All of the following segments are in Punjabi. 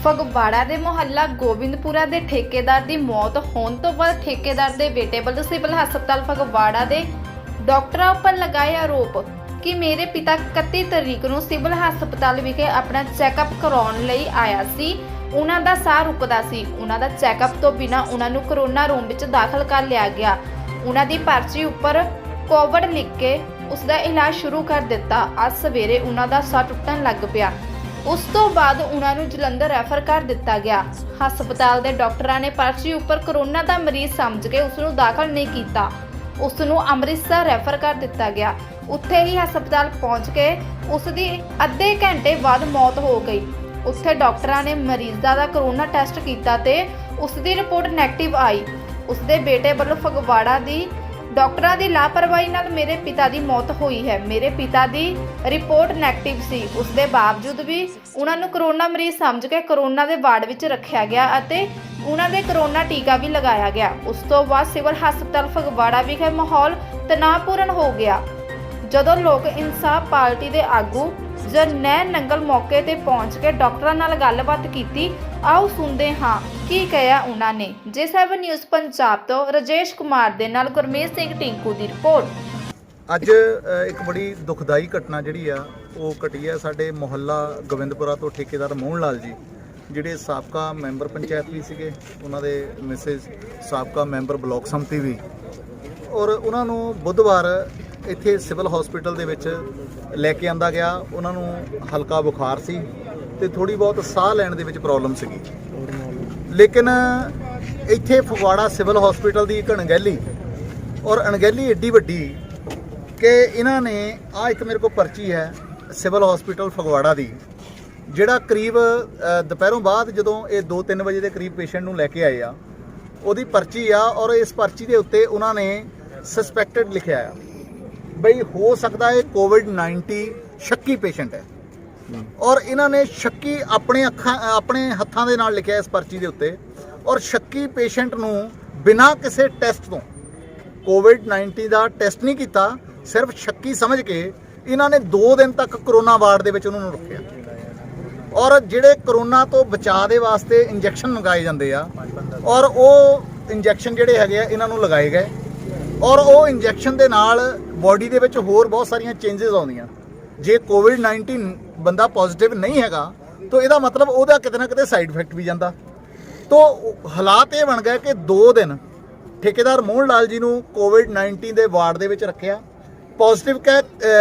ਫਗਵਾੜਾ ਦੇ ਮੁਹੱਲਾ ਗੋਬਿੰਦਪੁਰਾ ਦੇ ਠੇਕੇਦਾਰ ਦੀ ਮੌਤ ਹੋਣ ਤੋਂ ਬਾਅਦ ਠੇਕੇਦਾਰ ਦੇ ਬੇਟੇ ਵੱਲੋਂ ਸਿਵਲ ਹਸਪਤਾਲ ਫਗਵਾੜਾ ਦੇ ਡਾਕਟਰਾਂ ਉੱਪਰ ਲਗਾਏ ਆਰੋਪ ਕਿ ਮੇਰੇ ਪਿਤਾ 31 ਤਰੀਕ ਨੂੰ ਸਿਵਲ ਹਸਪਤਾਲ ਵਿਖੇ ਆਪਣਾ ਚੈੱਕਅਪ ਕਰਾਉਣ ਲਈ ਆਇਆ ਸੀ। ਉਹਨਾਂ ਦਾ ਸਾਹ ਰੁਕਦਾ ਸੀ। ਉਹਨਾਂ ਦਾ ਚੈੱਕਅਪ ਤੋਂ ਬਿਨਾਂ ਉਹਨਾਂ ਨੂੰ ਕਰੋਨਾ ਰੂਮ ਵਿੱਚ ਦਾਖਲ ਕਰ ਲਿਆ ਗਿਆ। ਉਹਨਾਂ ਦੀ ਪਰਚੀ ਉੱਪਰ ਕੋਵਿਡ ਲਿਖ ਕੇ ਉਸ ਦਾ ਇਲਾਜ ਸ਼ੁਰੂ ਕਰ ਦਿੱਤਾ। ਅੱਜ ਸਵੇਰੇ ਉਹਨਾਂ ਦਾ ਸਾਹ ਟੁੱਟਣ ਲੱਗ ਪਿਆ। ਉਸ ਤੋਂ ਬਾਅਦ ਉਹਨਾਂ ਨੂੰ ਜਲੰਧਰ ਰੈਫਰ ਕਰ ਦਿੱਤਾ ਗਿਆ। ਹਸਪਤਾਲ ਦੇ ਡਾਕਟਰਾਂ ਨੇ ਪਰਚੀ ਉੱਪਰ ਕਰੋਨਾ ਦਾ ਮਰੀਜ਼ ਸਮਝ ਕੇ ਉਸ ਨੂੰ ਦਾਖਲ ਨਹੀਂ ਕੀਤਾ। ਉਸ ਨੂੰ ਅੰਮ੍ਰਿਤਸਰ ਰੈਫਰ ਕਰ ਦਿੱਤਾ ਗਿਆ। ਉੱਥੇ ਹੀ ਹਸਪਤਾਲ ਪਹੁੰਚ ਕੇ ਉਸ ਦੀ ਅੱਧੇ ਘੰਟੇ ਬਾਅਦ ਮੌਤ ਹੋ ਗਈ। ਉੱਥੇ ਡਾਕਟਰਾਂ ਨੇ ਮਰੀਜ਼ ਦਾ ਕਰੋਨਾ ਟੈਸਟ ਕੀਤਾ ਤੇ ਉਸ ਦੀ ਰਿਪੋਰਟ ਨੈਗੇਟਿਵ ਆਈ। ਉਸ ਦੇ ਬੇਟੇ ਵੱਲੋਂ ਫਗਵਾੜਾ ਦੀ ਡਾਕਟਰਾਂ ਦੀ ਲਾਪਰਵਾਹੀ ਨਾਲ ਮੇਰੇ ਪਿਤਾ ਦੀ ਮੌਤ ਹੋਈ ਹੈ। ਮੇਰੇ ਪਿਤਾ ਦੀ ਰਿਪੋਰਟ ਨੈਗੇਟਿਵ ਸੀ। ਉਸ ਦੇ ਬਾਵਜੂਦ ਵੀ ਉਹਨਾਂ ਨੂੰ ਕਰੋਨਾ ਮਰੀਜ਼ ਸਮਝ ਕੇ ਕਰੋਨਾ ਦੇ ਵਾਰਡ ਵਿੱਚ ਰੱਖਿਆ ਗਿਆ ਅਤੇ ਉਹਨਾਂ ਦੇ ਕਰੋਨਾ ਟੀਕਾ ਵੀ ਲਗਾਇਆ ਗਿਆ। ਉਸ ਤੋਂ ਬਾਅਦ ਸਿਵਲ ਹਸਪਤਾਲ ਫਗਵਾੜਾ ਵਿਖੇ ਮਾਹੌਲ ਤਣਾਅਪੂਰਨ ਹੋ ਗਿਆ। ਜਦੋਂ ਲੋਕ ਇਨਸਾਫ ਪਾਰਟੀ ਦੇ ਆਗੂ ਜਰਨੈਲ ਨੰਗਲ ਮੌਕੇ ਤੇ ਪਹੁੰਚ ਕੇ ਡਾਕਟਰਾਂ ਨਾਲ ਗੱਲਬਾਤ ਕੀਤੀ। ਆਓ ਸੁਣਦੇ ਹਾਂ ਕੀ ਕਹਿਆ ਉਹਨਾਂ ਨੇ। J7 ਨਿਊਜ਼ ਪੰਜਾਬ ਤੋਂ ਰਜੇਸ਼ ਕੁਮਾਰ ਦੇ ਨਾਲ ਗੁਰਮੀਤ ਸਿੰਘ ਟਿੰਕੂ ਦੀ ਰਿਪੋਰਟ। ਅੱਜ ਇੱਕ ਬੜੀ ਦੁਖਦਾਈ ਘਟਨਾ ਜਿਹੜੀ ਆ ਉਹ ਘਟੀ ਹੈ ਸਾਡੇ ਮੁਹੱਲਾ ਗੋਬਿੰਦਪੁਰਾ ਤੋਂ ਠੇਕੇਦਾਰ ਮੋਹਨ ਲਾਲ ਜੀ, ਜਿਹੜੇ ਸਾਬਕਾ ਮੈਂਬਰ ਪੰਚਾਇਤ ਵੀ ਸੀਗੇ, ਉਹਨਾਂ ਦੇ ਮਿਸਿਸ ਸਾਬਕਾ ਮੈਂਬਰ ਬਲਾਕ ਸੰਮਤੀ ਵੀ, ਔਰ ਉਹਨਾਂ ਨੂੰ ਬੁੱਧਵਾਰ ਇੱਥੇ ਸਿਵਲ ਹਸਪੀਟਲ ਦੇ ਵਿੱਚ ਲੈ ਕੇ ਆਂਦਾ ਗਿਆ। ਉਹਨਾਂ ਨੂੰ ਹਲਕਾ ਬੁਖਾਰ ਸੀ ਤੇ ਥੋੜੀ ਬਹੁਤ ਸਾਹ ਲੈਣ ਦੇ ਵਿੱਚ ਪ੍ਰੋਬਲਮ ਸੀਗੀ, ਲੇਕਿਨ ਇੱਥੇ ਫਗਵਾੜਾ ਸਿਵਲ ਹਸਪੀਟਲ ਦੀ ਇੱਕ ਅਣਗਹਿਲੀ ਔਰ ਅਣਗਹਿਲੀ ਏਡੀ ਵੱਡੀ ਕਿ ਇਹਨਾਂ ਨੇ ਇੱਕ ਮੇਰੇ ਕੋਲ ਪਰਚੀ ਹੈ ਸਿਵਲ ਹਸਪੀਟਲ ਫਗਵਾੜਾ ਦੀ, ਜਿਹੜਾ ਕਰੀਬ ਦੁਪਹਿਰੋਂ ਬਾਅਦ ਜਦੋਂ ਇਹ 2-3 ਵਜੇ ਦੇ ਕਰੀਬ ਪੇਸ਼ੈਂਟ ਨੂੰ ਲੈ ਕੇ ਆਏ ਆ, ਉਹਦੀ ਪਰਚੀ ਆ ਔਰ ਇਸ ਪਰਚੀ ਦੇ ਉੱਤੇ ਉਹਨਾਂ ਨੇ ਸਸਪੈਕਟਡ ਲਿਖਿਆ ਆ ਬਈ ਹੋ ਸਕਦਾ ਹੈ ਕੋਵਿਡ-19 ਸ਼ੱਕੀ ਪੇਸ਼ੈਂਟ ਹੈ। ਔਰ ਇਹਨਾਂ ਨੇ ਸ਼ੱਕੀ ਆਪਣੇ ਹੱਥਾਂ ਦੇ ਨਾਲ ਲਿਖਿਆ ਇਸ ਪਰਚੀ ਦੇ ਉੱਤੇ, ਔਰ ਸ਼ੱਕੀ ਪੇਸ਼ੈਂਟ ਨੂੰ ਬਿਨਾਂ ਕਿਸੇ ਟੈਸਟ ਤੋਂ ਕੋਵਿਡ-19 ਦਾ ਟੈਸਟ ਨਹੀਂ ਕੀਤਾ, ਸਿਰਫ ਸ਼ੱਕੀ ਸਮਝ ਕੇ ਇਹਨਾਂ ਨੇ 2 ਦਿਨ ਤੱਕ ਕਰੋਨਾ ਵਾਰਡ ਦੇ ਵਿੱਚ ਉਹਨਾਂ ਨੂੰ ਰੱਖਿਆ। ਔਰ ਜਿਹੜੇ ਕਰੋਨਾ ਤੋਂ ਬਚਾਅ ਦੇ ਵਾਸਤੇ ਇੰਜੈਕਸ਼ਨ ਮੰਗਾਏ ਜਾਂਦੇ ਆ ਔਰ ਉਹ ਇੰਜੈਕਸ਼ਨ ਜਿਹੜੇ ਹੈਗੇ ਆ ਇਹਨਾਂ ਨੂੰ ਲਗਾਏ ਗਏ, ਔਰ ਉਹ ਇੰਜੈਕਸ਼ਨ ਦੇ ਨਾਲ ਬਾਡੀ ਦੇ ਵਿੱਚ ਹੋਰ ਬਹੁਤ ਸਾਰੀਆਂ ਚੇਂਜਸ ਆਉਂਦੀਆਂ। ਜੇ ਕੋਵਿਡ-19 ਬੰਦਾ ਪੋਜ਼ਿਟਿਵ ਨਹੀਂ ਹੈਗਾ ਤਾਂ ਇਹਦਾ ਮਤਲਬ ਉਹਦਾ ਕਿਤੇ ਨਾ ਕਿਤੇ ਸਾਈਡ ਇਫੈਕਟ ਵੀ ਜਾਂਦਾ। ਤਾਂ ਹਾਲਾਤ ਇਹ ਬਣ ਗਏ ਕਿ 2 ਦਿਨ ਠੇਕੇਦਾਰ ਮੋਹਨ ਲਾਲ ਜੀ ਨੂੰ ਕੋਵਿਡ-19 ਦੇ ਵਾਰਡ ਦੇ ਵਿੱਚ ਰੱਖਿਆ, ਪੋਜ਼ਿਟਿਵ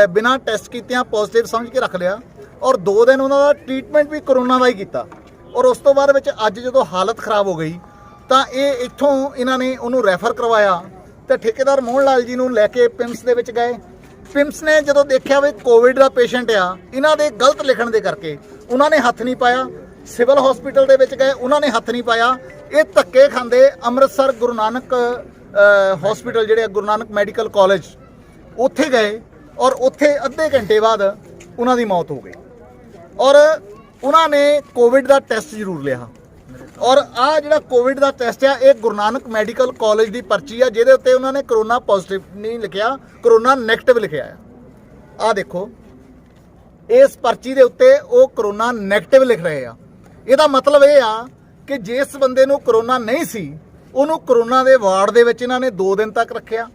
ਬਿਨਾਂ ਟੈਸਟ ਕੀਤਿਆਂ ਪੋਜ਼ਿਟਿਵ ਸਮਝ ਕੇ ਰੱਖ ਲਿਆ, ਔਰ 2 ਦਿਨ ਉਹਨਾਂ ਦਾ ਟ੍ਰੀਟਮੈਂਟ ਵੀ ਕਰੋਨਾ ਦਾ ਹੀ ਕੀਤਾ। ਔਰ ਉਸ ਤੋਂ ਬਾਅਦ ਵਿੱਚ ਅੱਜ ਜਦੋਂ ਹਾਲਤ ਖਰਾਬ ਹੋ ਗਈ ਤਾਂ ਇਹ ਇੱਥੋਂ ਇਹਨਾਂ ਨੇ ਉਹਨੂੰ ਰੈਫਰ ਕਰਵਾਇਆ ਤੇ ਠੇਕੇਦਾਰ ਮੋਹਨ ਲਾਲ ਜੀ ਨੂੰ ਲੈ ਕੇ ਪਿੰਮਸ ਦੇ ਵਿੱਚ ਗਏ। ਪਿੰਮਸ ਨੇ ਜਦੋਂ ਦੇਖਿਆ ਵੀ ਕੋਵਿਡ ਦਾ ਪੇਸ਼ੈਂਟ ਆ, ਇਹਨਾਂ ਦੇ ਗਲਤ ਲਿਖਣ ਦੇ ਕਰਕੇ ਉਹਨਾਂ ਨੇ ਹੱਥ ਨਹੀਂ ਪਾਇਆ। ਸਿਵਲ ਹਸਪੀਟਲ ਦੇ ਵਿੱਚ ਗਏ, ਉਹਨਾਂ ਨੇ ਹੱਥ ਨਹੀਂ ਪਾਇਆ। ਇਹ ਧੱਕੇ ਖਾਂਦੇ ਅੰਮ੍ਰਿਤਸਰ ਗੁਰੂ ਨਾਨਕ ਹਸਪੀਟਲ ਜਿਹੜੇ ਗੁਰੂ ਨਾਨਕ ਮੈਡੀਕਲ ਕਾਲਜ ਉੱਥੇ ਗਏ, ਔਰ ਉੱਥੇ ਅੱਧੇ ਘੰਟੇ ਬਾਅਦ ਉਹਨਾਂ ਦੀ ਮੌਤ ਹੋ ਗਈ। ਔਰ ਉਹਨਾਂ ਨੇ ਕੋਵਿਡ ਦਾ ਟੈਸਟ ਜ਼ਰੂਰ ਲਿਆ, ਔਰ ਜਿਹੜਾ ਕੋਵਿਡ ਦਾ ਟੈਸਟ ਆ ਇਹ ਗੁਰੂ ਨਾਨਕ ਮੈਡੀਕਲ ਕਾਲਜ ਦੀ ਪਰਚੀ ਆ, ਜਿਹਦੇ ਉੱਤੇ ਉਹਨਾਂ ਨੇ ਕਰੋਨਾ ਪੋਜ਼ਿਟਿਵ ਨਹੀਂ ਲਿਖਿਆ, ਕਰੋਨਾ ਨੈਗੇਟਿਵ ਲਿਖਿਆ ਆ। ਦੇਖੋ ਇਸ ਪਰਚੀ ਦੇ ਉੱਤੇ ਉਹ ਕਰੋਨਾ ਨੈਗੇਟਿਵ ਲਿਖ ਰਹੇ ਆ। ਇਹਦਾ ਮਤਲਬ ਇਹ ਆ ਕਿ ਜਿਸ ਬੰਦੇ ਨੂੰ ਕਰੋਨਾ ਨਹੀਂ ਸੀ ਉਹਨੂੰ ਕਰੋਨਾ ਦੇ ਵਾਰਡ ਦੇ ਵਿੱਚ ਇਹਨਾਂ ਨੇ 2 ਦਿਨ ਤੱਕ ਰੱਖਿਆ।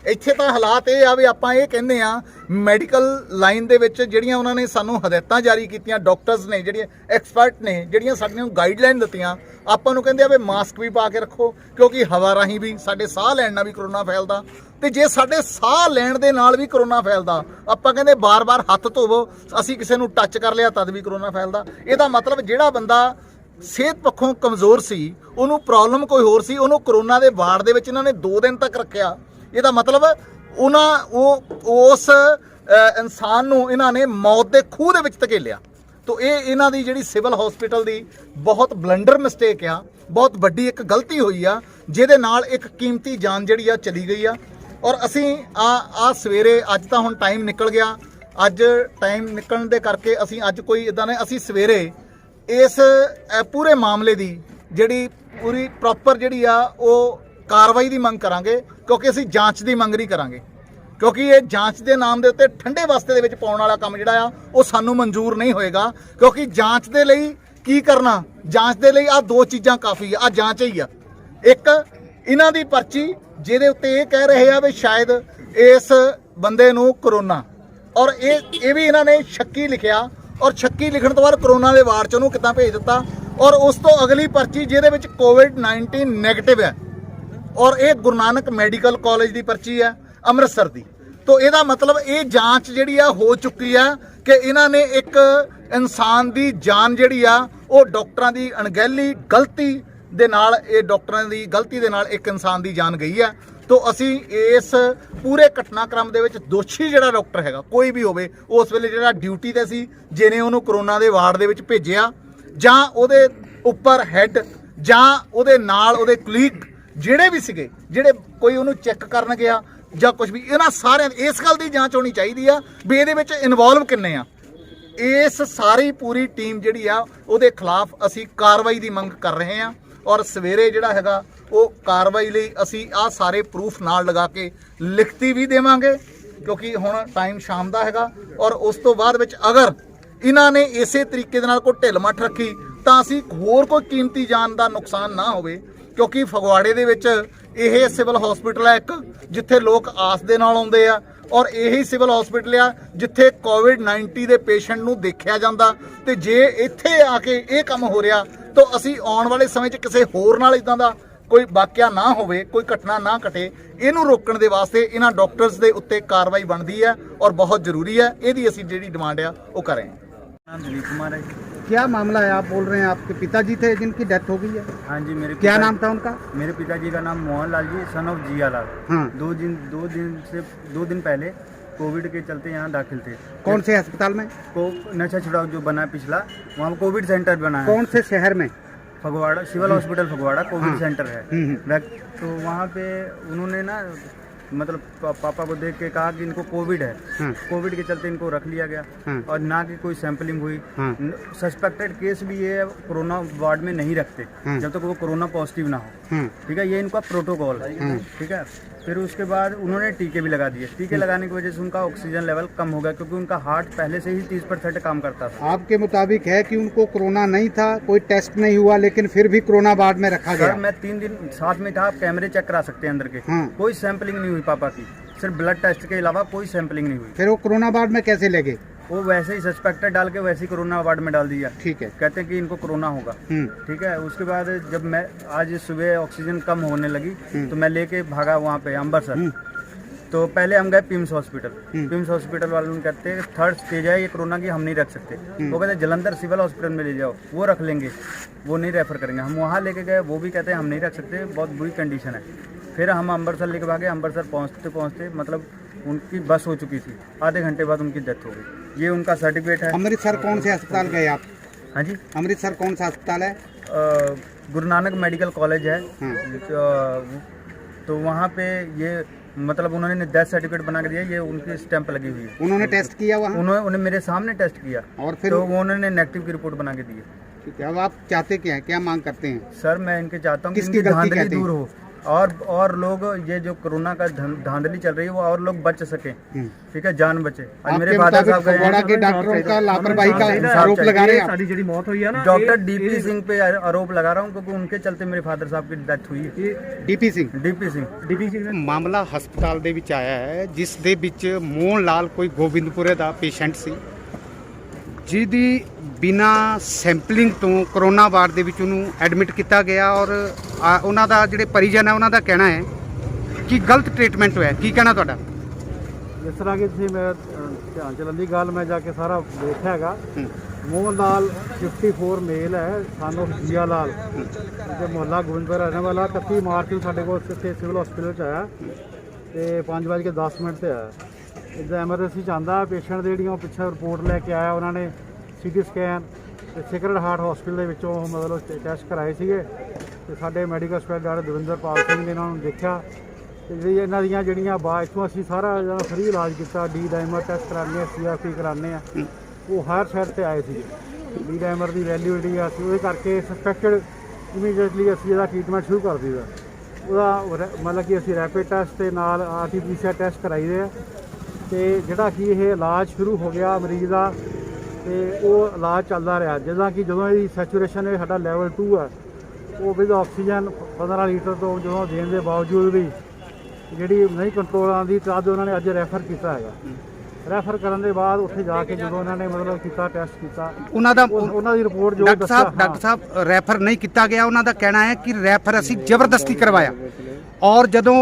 ਇੱਥੇ ਤਾਂ ਹਾਲਾਤ ਇਹ ਆ ਵੀ ਆਪਾਂ ਇਹ ਕਹਿੰਦੇ ਆ ਮੈਡੀਕਲ ਲਾਈਨ ਦੇ ਵਿੱਚ ਜਿਹੜੀਆਂ ਉਹਨਾਂ ਨੇ ਸਾਨੂੰ ਹਦਾਇਤਾਂ ਜਾਰੀ ਕੀਤੀਆਂ, ਡਾਕਟਰਸ ਨੇ ਜਿਹੜੀਆਂ ਐਕਸਪਰਟ ਨੇ ਜਿਹੜੀਆਂ ਸਾਡੀਆਂ ਗਾਈਡਲਾਈਨ ਦਿੱਤੀਆਂ, ਆਪਾਂ ਨੂੰ ਕਹਿੰਦੇ ਆ ਵੀ ਮਾਸਕ ਵੀ ਪਾ ਕੇ ਰੱਖੋ ਕਿਉਂਕਿ ਹਵਾ ਰਾਹੀਂ ਵੀ ਸਾਡੇ ਸਾਹ ਲੈਣ ਨਾਲ ਵੀ ਕਰੋਨਾ ਫੈਲਦਾ, ਤੇ ਜੇ ਸਾਡੇ ਸਾਹ ਲੈਣ ਦੇ ਨਾਲ ਵੀ ਕਰੋਨਾ ਫੈਲਦਾ ਆਪਾਂ ਕਹਿੰਦੇ ਬਾਰ-ਬਾਰ ਹੱਥ ਧੋਵੋ, ਅਸੀਂ ਕਿਸੇ ਨੂੰ ਟੱਚ ਕਰ ਲਿਆ ਤਦ ਵੀ ਕਰੋਨਾ ਫੈਲਦਾ। ਇਹਦਾ ਮਤਲਬ ਜਿਹੜਾ ਬੰਦਾ ਸਿਹਤ ਪੱਖੋਂ ਕਮਜ਼ੋਰ ਸੀ, ਉਹਨੂੰ ਪ੍ਰੋਬਲਮ ਕੋਈ ਹੋਰ ਸੀ, ਉਹਨੂੰ ਕਰੋਨਾ ਦੇ ਵਾਰਡ ਦੇ ਵਿੱਚ ਇਹਨਾਂ ਨੇ 2 ਦਿਨ ਤੱਕ ਰੱਖਿਆ। ਇਹਦਾ ਮਤਲਬ ਉਸ ਇਨਸਾਨ ਨੂੰ ਇਹਨਾਂ ਨੇ ਮੌਤ ਦੇ ਖੂਹ ਦੇ ਵਿੱਚ ਧਕੇਲਿਆ। ਤੋ ਇਹ ਇਹਨਾਂ ਦੀ ਜਿਹੜੀ ਸਿਵਲ ਹਸਪੀਟਲ ਦੀ ਬਹੁਤ ਬਲੰਡਰ ਮਿਸਟੇਕ ਆ, ਬਹੁਤ ਵੱਡੀ ਇੱਕ ਗਲਤੀ ਹੋਈ ਆ, ਜਿਹਦੇ ਨਾਲ ਇੱਕ ਕੀਮਤੀ ਜਾਨ ਜਿਹੜੀ ਆ ਚਲੀ ਗਈ ਆ। ਔਰ ਅਸੀਂ ਸਵੇਰੇ ਅੱਜ ਤਾਂ ਹੁਣ ਟਾਈਮ ਨਿਕਲ ਗਿਆ, ਅੱਜ ਟਾਈਮ ਨਿਕਲਣ ਦੇ ਕਰਕੇ ਅਸੀਂ ਅੱਜ ਕੋਈ ਇਦਾਂ ਨੇ ਅਸੀਂ ਸਵੇਰੇ ਇਸ ਪੂਰੇ ਮਾਮਲੇ ਦੀ ਜਿਹੜੀ ਪੂਰੀ ਪ੍ਰੋਪਰ ਜਿਹੜੀ ਆ ਉਹ ਕਾਰਵਾਈ ਦੀ ਮੰਗ ਕਰਾਂਗੇ, ਕਿਉਂਕਿ ਅਸੀਂ ਜਾਂਚ ਦੀ ਮੰਗ ਨਹੀਂ ਕਰਾਂਗੇ, ਕਿਉਂਕਿ ਇਹ ਜਾਂਚ ਦੇ ਨਾਮ ਦੇ ਉੱਤੇ ਠੰਡੇ ਵਾਸਤੇ ਦੇ ਵਿੱਚ ਪਾਉਣ ਵਾਲਾ ਕੰਮ ਜਿਹੜਾ ਆ ਉਹ ਸਾਨੂੰ ਮਨਜ਼ੂਰ ਨਹੀਂ ਹੋਏਗਾ। ਕਿਉਂਕਿ ਜਾਂਚ ਦੇ ਲਈ ਕੀ ਕਰਨਾ ਜਾਂਚ ਦੇ ਲਈ ਆ ਦੋ ਚੀਜ਼ਾਂ ਕਾਫੀ ਆ ਜਾਂਚ ਹੀ ਆ। ਇੱਕ ਇਹਨਾਂ ਦੀ ਪਰਚੀ ਜਿਹਦੇ ਉੱਤੇ ਇਹ ਕਹਿ ਰਹੇ ਆ ਵੀ ਸ਼ਾਇਦ ਇਸ ਬੰਦੇ ਨੂੰ ਕਰੋਨਾ, ਔਰ ਇਹ ਵੀ ਇਹਨਾਂ ਨੇ ਸ਼ੱਕੀ ਲਿਖਿਆ, ਔਰ ਸ਼ੱਕੀ ਲਿਖਣ ਤੋਂ ਬਾਅਦ ਕਰੋਨਾ ਦੇ ਵਾਰਡ 'ਚ ਉਹਨੂੰ ਕਿੱਦਾਂ ਭੇਜ ਦਿੱਤਾ। ਔਰ ਉਸ ਤੋਂ ਅਗਲੀ ਪਰਚੀ ਜਿਹਦੇ ਵਿੱਚ ਕੋਵਿਡ-19 ਨੈਗੇਟਿਵ ਹੈ, ਔਰ ਇਹ ਗੁਰੂ ਨਾਨਕ ਮੈਡੀਕਲ ਕਾਲਜ ਦੀ ਪਰਚੀ ਹੈ ਅੰਮ੍ਰਿਤਸਰ ਦੀ। ਤੋ ਇਹਦਾ ਮਤਲਬ ਇਹ ਜਾਂਚ ਜਿਹੜੀ ਆ ਹੋ ਚੁੱਕੀ ਆ ਕਿ ਇਹਨਾਂ ਨੇ ਇੱਕ ਇਨਸਾਨ ਦੀ ਜਾਨ ਜਿਹੜੀ ਆ ਉਹ ਡਾਕਟਰਾਂ ਦੀ ਅਣਗਹਿਲੀ ਗਲਤੀ ਦੇ ਨਾਲ, ਇਹ ਡਾਕਟਰਾਂ ਦੀ ਗਲਤੀ ਦੇ ਨਾਲ ਇੱਕ ਇਨਸਾਨ ਦੀ ਜਾਨ ਗਈ ਆ। ਤੋ ਅਸੀਂ ਇਸ ਪੂਰੇ ਘਟਨਾਕ੍ਰਮ ਦੇ ਵਿੱਚ ਦੋਸ਼ੀ ਜਿਹੜਾ ਡਾਕਟਰ ਹੈਗਾ ਕੋਈ ਵੀ ਹੋਵੇ, ਉਸ ਵੇਲੇ ਜਿਹੜਾ ਡਿਊਟੀ ਤੇ ਸੀ, ਜਿਹਨੇ ਉਹਨੂੰ ਕਰੋਨਾ ਦੇ ਵਾਰਡ ਦੇ ਵਿੱਚ ਭੇਜਿਆ, ਜਾਂ ਉਹਦੇ ਉੱਪਰ ਹੈੱਡ, ਜਾਂ ਉਹਦੇ ਨਾਲ ਉਹਦੇ ਕੁਲੀਗ ਜਿਹੜੇ ਵੀ ਸੀਗੇ, ਜਿਹੜੇ ਕੋਈ ਉਹਨੂੰ ਚੈੱਕ ਕਰਨ ਗਿਆ ਜਾਂ ਕੁਝ ਵੀ, ਇਹਨਾਂ ਸਾਰਿਆਂ ਦੀ ਇਸ ਗੱਲ ਦੀ ਜਾਂਚ ਹੋਣੀ ਚਾਹੀਦੀ ਆ ਵੀ ਇਹਦੇ ਵਿੱਚ ਇਨਵੋਲਵ ਕਿੰਨੇ ਆ। ਇਸ ਸਾਰੀ ਪੂਰੀ ਟੀਮ ਜਿਹੜੀ ਆ ਉਹਦੇ ਖਿਲਾਫ ਅਸੀਂ ਕਾਰਵਾਈ ਦੀ ਮੰਗ ਕਰ ਰਹੇ ਹਾਂ, ਔਰ ਸਵੇਰੇ ਜਿਹੜਾ ਹੈਗਾ ਉਹ ਕਾਰਵਾਈ ਲਈ ਅਸੀਂ ਆਹ ਸਾਰੇ ਪ੍ਰੂਫ ਨਾਲ ਲਗਾ ਕੇ ਲਿਖਤੀ ਵੀ ਦੇਵਾਂਗੇ, ਕਿਉਂਕਿ ਹੁਣ ਟਾਈਮ ਸ਼ਾਮ ਦਾ ਹੈਗਾ। ਔਰ ਉਸ ਤੋਂ ਬਾਅਦ ਵਿੱਚ ਅਗਰ ਇਹਨਾਂ ਨੇ ਇਸੇ ਤਰੀਕੇ ਦੇ ਨਾਲ ਕੋਈ ਢਿੱਲ ਮੱਠ ਰੱਖੀ ਤਾਂ ਅਸੀਂ ਹੋਰ ਕੋਈ ਕੀਮਤੀ ਜਾਨ ਦਾ ਨੁਕਸਾਨ ਨਾ ਹੋਵੇ, ਕਿਉਂਕਿ ਫਗਵਾੜੇ ਦੇ ਵਿੱਚ ਇਹ ਸਿਵਲ ਹਸਪੀਟਲ ਹੈ ਇੱਕ ਜਿੱਥੇ ਲੋਕ ਆਸ ਦੇ ਨਾਲ ਆਉਂਦੇ ਆ, ਔਰ ਇਹੀ ਸਿਵਲ ਹਸਪੀਟਲ ਆ ਜਿੱਥੇ ਕੋਵਿਡ-19 ਦੇ ਪੇਸ਼ੈਂਟ ਨੂੰ ਦੇਖਿਆ ਜਾਂਦਾ। ਤੇ ਜੇ ਇੱਥੇ ਆ ਕੇ ਇਹ ਕੰਮ ਹੋ ਰਿਹਾ ਤਾਂ ਅਸੀਂ ਆਉਣ ਵਾਲੇ ਸਮੇਂ 'ਚ ਕਿਸੇ ਹੋਰ ਨਾਲ ਇਦਾਂ ਦਾ ਕੋਈ ਵਾਕਿਆ ਨਾ ਹੋਵੇ, ਕੋਈ ਘਟਨਾ ਨਾ ਘਟੇ, ਇਹਨੂੰ ਰੋਕਣ ਦੇ ਵਾਸਤੇ ਇਹਨਾਂ ਡਾਕਟਰਸ ਦੇ ਉੱਤੇ ਕਾਰਵਾਈ ਬਣਦੀ ਹੈ ਔਰ ਬਹੁਤ ਜ਼ਰੂਰੀ ਹੈ। ਇਹਦੀ ਅਸੀਂ ਜਿਹੜੀ ਡਿਮਾਂਡ ਆ ਉਹ ਕਰ ਰਹੇ ਹਾਂ। नाम दिलीप कुमार है। क्या मामला है? आप बोल रहे हैं आपके पिताजी थे जिनकी डेथ हो गई है? हाँ जी, क्या नाम था उनका? मेरे पिताजी का नाम मोहन लाल जी, सन ऑफ जिया लाल। हाँ। दो दिन पहले कोविड के चलते यहाँ दाखिल थे। कौन से अस्पताल में? नशा छुड़ाऊ जो बना पिछला, वहाँ कोविड सेंटर बना है। कौन से शहर में? Phagwara civil hospital Phagwara covid हाँ। सेंटर है। तो वहाँ पे उन्होंने ना मतलब पापा को देख के कहा कि इनको कोविड है। हाँ। कोविड के चलते इनको रख लिया गया। हाँ। और ना कि कोई सैंपलिंग हुई। हाँ। सस्पेक्टेड केस भी ये कोरोना वार्ड में नहीं रखते हाँ। जब तक वो कोरोना पॉजिटिव ना हो। हाँ। ठीक है, ये इनका प्रोटोकॉल है। हाँ। ठीक है, फिर उसके बाद उन्होंने टीके भी लगा दिए। टीके लगाने की वजह से उनका ऑक्सीजन लेवल कम हो गया, क्योंकि उनका हार्ट पहले से ही 30% काम करता था। आपके मुताबिक है कि उनको कोरोना नहीं था, कोई टेस्ट नहीं हुआ, लेकिन फिर भी कोरोना वार्ड में रखा सर गया? मैं 3 दिन साथ में था, आप कैमरे चेक करा सकते हैं अंदर के। हाँ। कोई सैंपलिंग नहीं हुई पापा की, सिर्फ ब्लड टेस्ट के अलावा कोई सैंपलिंग नहीं हुई। फिर वो कोरोना वार्ड में कैसे ले गए? वो वैसे ही सस्पेक्टेड डाल के वैसे ही कोरोना वार्ड में डाल दिया। ठीक है। कहते हैं कि इनको कोरोना होगा। ठीक है, उसके बाद जब मैं आज सुबह ऑक्सीजन कम होने लगी तो मैं लेके भागा वहाँ पे अम्बरसर। तो पहले हम गए पिम्स हॉस्पिटल। पिम्स हॉस्पिटल वाले उन्होंने कहते हैं 3rd स्टेज है ये कोरोना की, हम नहीं रख सकते। वो कहते हैं जलंधर सिविल हॉस्पिटल में ले जाओ, वो रख लेंगे, वो नहीं रेफर करेंगे। हम वहाँ लेके गए, वो भी कहते हैं हम नहीं रख सकते, बहुत बुरी कंडीशन है। फिर हम अम्बरसर लेके भागे। अम्बरसर पहुँचते पहुँचते मतलब उनकी बस हो चुकी थी, आधे घंटे बाद उनकी डेथ हो गई। ये उनका सर्टिफिकेट है। अमृतसर कौन से अस्पताल गए आप? हाँ जी, अमृतसर कौन सा अस्पताल है? गुरु नानक मेडिकल कॉलेज है। तो वहाँ पे ये मतलब उन्होंने डेथ सर्टिफिकेट बना के दिया, ये उनकी स्टैंप लगी हुई है। उन्होंने टेस्ट किया वहाँ? उन्होंने मेरे सामने टेस्ट किया और फिर? तो वो उन्होंने नेगेटिव की रिपोर्ट बना के दी है। ठीक है, अब आप चाहते क्या है, क्या मांग करते हैं? सर मैं इनके चाहता हूँ कि किसकी इनकी गलती धांधली कहते हैं? दूर हो, और लोग ये जो कोरोना का धांधली चल रही है वो और लोग बच सके। ठीक है, जान बचे। आज मेरे आपके फादर मुताबिक साहब गए फगवाड़ा के डॉक्टरों का लापरवाही का आरोप लगा रहे हैं आप? डॉक्टर डीपी सिंह पे आरोप लगा रहा हूँ, क्योंकि उनके चलते मेरे फादर साहब की डेथ हुई है। ਡੀਪੀ ਸਿੰਘ? डीपी सिंह ਮਾਮਲਾ ਹਸਪਤਾਲ ਦੇ ਵਿੱਚ ਆਇਆ ਹੈ, ਜਿਸ ਦੇ ਵਿੱਚ ਮੋਹਨ ਲਾਲ ਕੋਈ ਗੋਬਿੰਦਪੁਰੇ ਦਾ ਪੇਸ਼ੈਂਟ ਸੀ, ਜਿਹਦੀ ਬਿਨਾ ਸੈਂਪਲਿੰਗ ਤੋਂ ਕਰੋਨਾ ਵਾਰਡ ਦੇ ਵਿੱਚ ਉਹਨੂੰ ਐਡਮਿਟ ਕੀਤਾ ਗਿਆ। ਔਰ ਉਹਨਾਂ ਦਾ ਜਿਹੜੇ ਪਰਿਜਨ ਹੈ ਉਹਨਾਂ ਦਾ ਕਹਿਣਾ ਹੈ ਕਿ ਗਲਤ ਟ੍ਰੀਟਮੈਂਟ ਹੋਇਆ। ਕੀ ਕਹਿਣਾ ਤੁਹਾਡਾ? ਜਿਸ ਤਰ੍ਹਾਂ ਕਿ ਤੁਸੀਂ ਮੈਂ ਧਿਆਨ ਚ ਲੰਦੀ ਗੱਲ ਮੈਂ ਜਾ ਕੇ ਸਾਰਾ ਦੇਖਿਆ ਹੈਗਾ। ਮੋਹਨ ਲਾਲ 54 ਮੇਲ ਹੈ, ਸਾਨੂੰ ਜੀਆ ਲਾਲ ਤੇ ਮੁਹੱਲਾ ਗੋਬਿੰਦਪੁਰ ਰਹਿਣ ਵਾਲਾ। 31 ਮਾਰਚ ਨੂੰ ਸਾਡੇ ਕੋਲ ਇੱਥੇ ਸਿਵਲ ਹਸਪੀਟਲ 'ਚ ਆਇਆ ਤੇ 5:10 ਤੇ ਆਇਆ। ਇੱਦਾਂ ਐਮਰਜੈਂਸੀ 'ਚ ਆਉਂਦਾ ਪੇਸ਼ੈਂਟ ਦੇ ਜਿਹੜੀਆਂ ਪਿੱਛੇ ਰਿਪੋਰਟ ਲੈ ਕੇ ਆਇਆ, ਉਹਨਾਂ ਨੇ CT ਸਕੈਨ ਤੇ ਸੈਕਰਡ ਹਾਰਟ ਹਸਪੀਟਲ ਦੇ ਵਿੱਚੋਂ ਮਤਲਬ ਟੈਸਟ ਕਰਾਏ ਸੀਗੇ। ਤੇ ਸਾਡੇ ਮੈਡੀਕਲ ਸਪੈਸ਼ਲਿਸਟ ਦਵਿੰਦਰਪਾਲ ਸਿੰਘ ਨੇ ਇਹਨਾਂ ਨੂੰ ਦੇਖਿਆ ਤੇ ਜਿਹੜੀ ਇਹਨਾਂ ਦੀਆਂ ਜਿਹੜੀਆਂ ਇੱਥੋਂ ਅਸੀਂ ਸਾਰਾ ਜਿਹੜਾ ਫਰੀ ਇਲਾਜ ਕੀਤਾ। ਡੀ ਡਾਇਮਰ ਟੈਸਟ ਕਰਾਉਂਦੇ ਹਾਂ, CRP ਕਰਾਉਂਦੇ ਹਾਂ, ਉਹ ਹਰ ਸਾਈਡ ਤੇ ਆਏ ਸੀਗੇ। ਡੀ ਡਾਇਮਰ ਦੀ ਵੈਲਿਊ ਜਿਹੜੀ ਆ ਸੀ ਉਹਦੇ ਕਰਕੇ ਸਸਪੈਕਟਡ ਇਮੀਡੀਏਟਲੀ ਅਸੀਂ ਇਹਦਾ ਟ੍ਰੀਟਮੈਂਟ ਸ਼ੁਰੂ ਕਰ ਦਿੱਤਾ। ਉਹਦਾ ਮਤਲਬ ਕਿ ਅਸੀਂ ਰੈਪਿਡ ਟੈਸਟ ਦੇ ਨਾਲ RT-PCR ਟੈਸਟ ਕਰਾਈਦੇ ਆ ਤੇ ਜਿਹੜਾ ਕਿ ਇਹ ਇਲਾਜ ਸ਼ੁਰੂ ਹੋ ਗਿਆ ਮਰੀਜ਼ ਦਾ। ਤੇ ਉਹ ਇਲਾਜ ਚੱਲਦਾ ਰਿਹਾ। ਜਿੱਦਾਂ ਕਿ ਜਦੋਂ ਇਹਦੀ ਸੈਚੂਰੇਸ਼ਨ ਇਹ ਸਾਡਾ ਲੈਵਲ 2 ਹੈ, ਉਹ ਵਿਦ ਆਕਸੀਜਨ 15 ਲੀਟਰ ਤੋਂ ਜਦੋਂ ਦੇਣ ਦੇ ਬਾਵਜੂਦ ਵੀ ਜਿਹੜੀ ਨਹੀਂ ਕੰਟਰੋਲ ਆਉਂਦੀ, ਤਦ ਉਹਨਾਂ ਨੇ ਅੱਜ ਰੈਫਰ ਕੀਤਾ ਹੈਗਾ। ਰੈਫਰ ਕਰਨ ਦੇ ਬਾਅਦ ਉੱਥੇ ਜਾ ਕੇ ਜਦੋਂ ਉਹਨਾਂ ਨੇ ਮਤਲਬ ਕੀਤਾ, ਟੈਸਟ ਕੀਤਾ, ਉਹਨਾਂ ਦੀ ਰਿਪੋਰਟ ਜੋ ਡਾਕਟਰ ਸਾਹਿਬ ਰੈਫਰ ਨਹੀਂ ਕੀਤਾ ਗਿਆ। ਉਹਨਾਂ ਦਾ ਕਹਿਣਾ ਹੈ ਕਿ ਰੈਫਰ ਅਸੀਂ ਜ਼ਬਰਦਸਤੀ ਕਰਵਾਇਆ, ਔਰ ਜਦੋਂ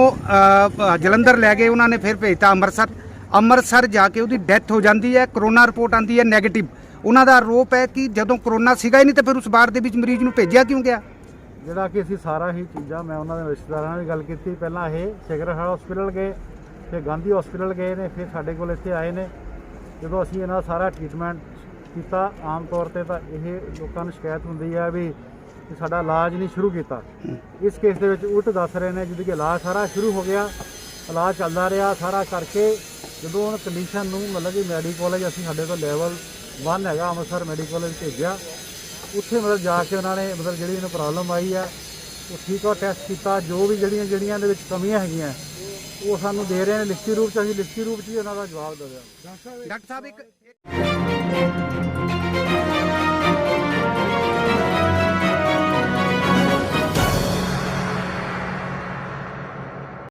ਜਲੰਧਰ ਲੈ ਗਏ ਉਹਨਾਂ ਨੇ ਫਿਰ ਭੇਜਤਾ ਅੰਮ੍ਰਿਤਸਰ ਜਾ ਕੇ ਉਹਦੀ ਡੈਥ ਹੋ ਜਾਂਦੀ ਹੈ, ਕਰੋਨਾ ਰਿਪੋਰਟ ਆਉਂਦੀ ਹੈ ਨੈਗੇਟਿਵ। ਉਹਨਾਂ ਦਾ ਆਰੋਪ ਹੈ ਕਿ ਜਦੋਂ ਕਰੋਨਾ ਸੀਗਾ ਹੀ ਨਹੀਂ ਤਾਂ ਫਿਰ ਉਸ ਬਾਰ ਦੇ ਵਿੱਚ ਮਰੀਜ਼ ਨੂੰ ਭੇਜਿਆ ਕਿਉਂ ਗਿਆ? ਜਿਹੜਾ ਕਿ ਅਸੀਂ ਸਾਰਾ ਹੀ ਚੀਜ਼ਾਂ, ਮੈਂ ਉਹਨਾਂ ਦੇ ਰਿਸ਼ਤੇਦਾਰਾਂ ਨਾਲ ਵੀ ਗੱਲ ਕੀਤੀ। ਪਹਿਲਾਂ ਇਹ ਸੇਕਰਡ ਹਾਰਟ ਹਸਪੀਟਲ ਗਏ, ਫਿਰ ਗਾਂਧੀ ਹਸਪੀਟਲ ਗਏ ਨੇ, ਫਿਰ ਸਾਡੇ ਕੋਲ ਇੱਥੇ ਆਏ ਨੇ। ਜਦੋਂ ਅਸੀਂ ਇਹਨਾਂ ਦਾ ਸਾਰਾ ਟ੍ਰੀਟਮੈਂਟ ਕੀਤਾ, ਆਮ ਤੌਰ ਤੇ ਤਾਂ ਇਹ ਲੋਕਾਂ ਨੂੰ ਸ਼ਿਕਾਇਤ ਹੁੰਦੀ ਹੈ ਵੀ ਸਾਡਾ ਇਲਾਜ ਨਹੀਂ ਸ਼ੁਰੂ ਕੀਤਾ। ਇਸ ਕੇਸ ਦੇ ਵਿੱਚ ਉਲਟ ਦੱਸ ਰਹੇ ਨੇ, ਜਿਹਦੀ ਕਿ ਇਲਾਜ ਸਾਰਾ ਸ਼ੁਰੂ ਹੋ ਗਿਆ, ਇਲਾਜ ਚੱਲਦਾ ਰਿਹਾ ਸਾਰਾ ਕਰਕੇ। ਜਦੋਂ ਉਹਨਾਂ ਕੰਡੀਸ਼ਨ ਨੂੰ ਮਤਲਬ ਕਿ ਮੈਡੀਕਲ ਕਾਲਜ, ਅਸੀਂ ਸਾਡੇ ਤੋਂ ਲੈਵਲ 1 ਹੈਗਾ ਅੰਮ੍ਰਿਤਸਰ ਮੈਡੀਕਲ ਕਾਲਜ ਭੇਜਿਆ। ਉੱਥੇ ਮਤਲਬ ਜਾ ਕੇ ਉਹਨਾਂ ਨੇ ਮਤਲਬ ਜਿਹੜੀ ਇਹਨੂੰ ਪ੍ਰੋਬਲਮ ਆਈ ਹੈ ਉਹ ਠੀਕ ਆ, ਟੈਸਟ ਕੀਤਾ, ਜੋ ਵੀ ਜਿਹੜੀਆਂ ਦੇ ਵਿੱਚ ਕਮੀਆਂ ਹੈਗੀਆਂ ਉਹ ਸਾਨੂੰ ਦੇ ਰਹੇ ਨੇ ਲਿਖਤੀ ਰੂਪ 'ਚ। ਅਸੀਂ ਲਿਖਤੀ ਰੂਪ 'ਚ ਹੀ ਉਹਨਾਂ ਦਾ ਜਵਾਬ ਦੇ ਦਿਆ। ਡਾਕਟਰ ਸਾਹਿਬ ਇੱਕ